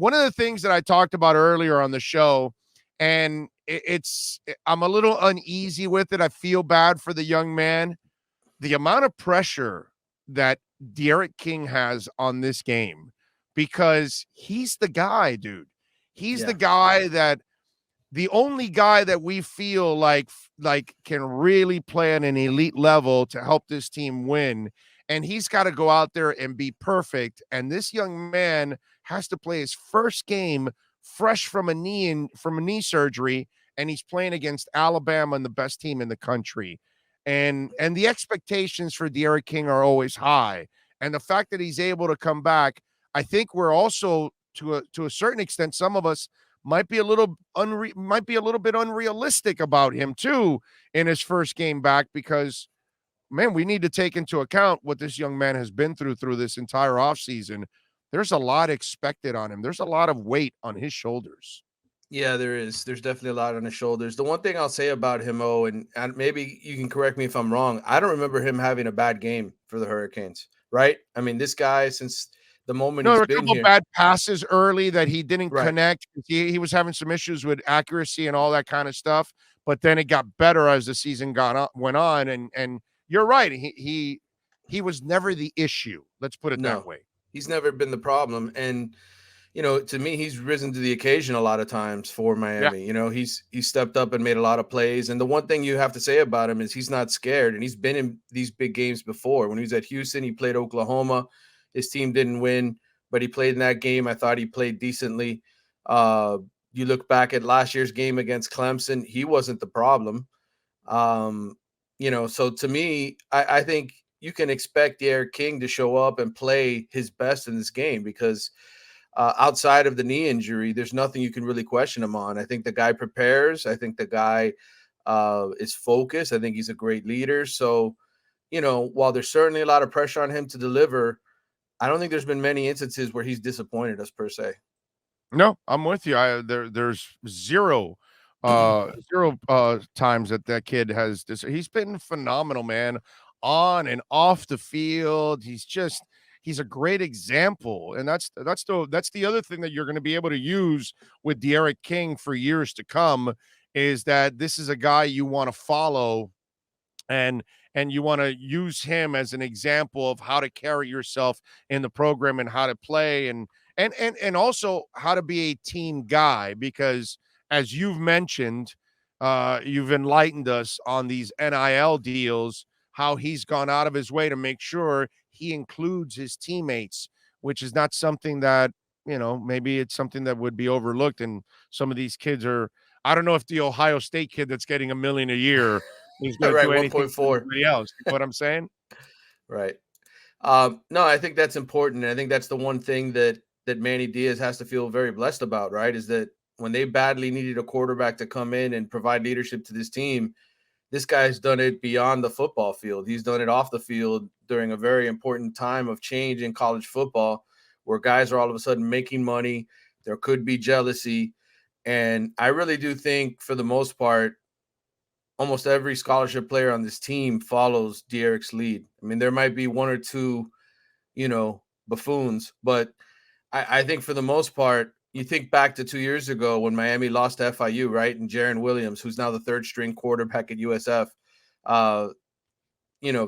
one of the things that I talked about earlier on the show, and I'm a little uneasy with it. I feel bad for the young man. The amount of pressure that D'Eriq King has on this game, because he's the guy, dude. He's the guy that the only guy that we feel like can really play at an elite level to help this team win. And he's got to go out there and be perfect. And this young man has to play his first game fresh from a knee surgery, and he's playing against Alabama and the best team in the country. And the expectations for D'Eriq King are always high. And the fact that he's able to come back, I think we're also to a certain extent, some of us might be a little bit unrealistic about him too in his first game back, because man, we need to take into account what this young man has been through this entire offseason. There's a lot expected on him. There's a lot of weight on his shoulders. Yeah, there is. There's definitely a lot on his shoulders. The one thing I'll say about him, and maybe you can correct me if I'm wrong, I don't remember him having a bad game for the Hurricanes, right? I mean, this guy, since the moment No, there he's were a been couple here, bad passes early that he didn't right? connect. He was having some issues with accuracy and all that kind of stuff, but then it got better as the season went on. And you're right. He was never the issue. Let's put it that No, way. he's never been the problem. And to me, he's risen to the occasion a lot of times for Yeah. Miami. He's stepped up and made a lot of plays. And the one thing you have to say about him is he's not scared. And he's been in these big games before. When he was at Houston, he played Oklahoma. His team didn't win, but he played in that game. I thought he played decently. You look back at last year's game against Clemson, he wasn't the problem. So to me, I think you can expect D'Eriq King to show up and play his best in this game, because outside of the knee injury, there's nothing you can really question him on. I think the guy prepares. I think the guy is focused. I think he's a great leader. So, while there's certainly a lot of pressure on him to deliver, I don't think there's been many instances where he's disappointed us per se. No, I'm with you. There's zero times that kid has this. He's been phenomenal, man, on and off the field. He's a great example. And that's the other thing that you're going to be able to use with D'Eriq King for years to come, is that this is a guy you want to follow, and you want to use him as an example of how to carry yourself in the program and how to play, and also how to be a team guy, because as you've mentioned, you've enlightened us on these NIL deals, how he's gone out of his way to make sure he includes his teammates, which is not something that, maybe it's something that would be overlooked. And some of these kids I don't know if the Ohio State kid that's getting $1 million a year is going to Right, do anything for 1.4. anybody else. You know what I'm saying? Right. No, I think that's important. And I think that's the one thing that Manny Diaz has to feel very blessed about, right? Is that when they badly needed a quarterback to come in and provide leadership to this team, this guy's done it beyond the football field. He's done it off the field during a very important time of change in college football, where guys are all of a sudden making money. There could be jealousy. And I really do think, for the most part, almost every scholarship player on this team follows D'Eriq's lead. I mean, there might be one or two, buffoons, but I think for the most part, you think back to 2 years ago when Miami lost to FIU, right? And Jaron Williams, who's now the third string quarterback at USF.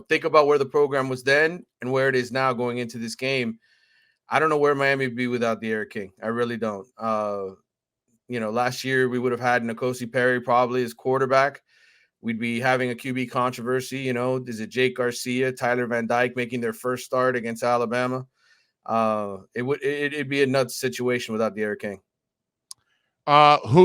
Think about where the program was then and where it is now going into this game. I don't know where Miami would be without D'Eriq King. I really don't. Last year we would have had N'Kosi Perry probably as quarterback. We'd be having a QB controversy. Is it Jake Garcia, Tyler Van Dyke making their first start against Alabama? It'd be a nuts situation without D'Eriq King. Who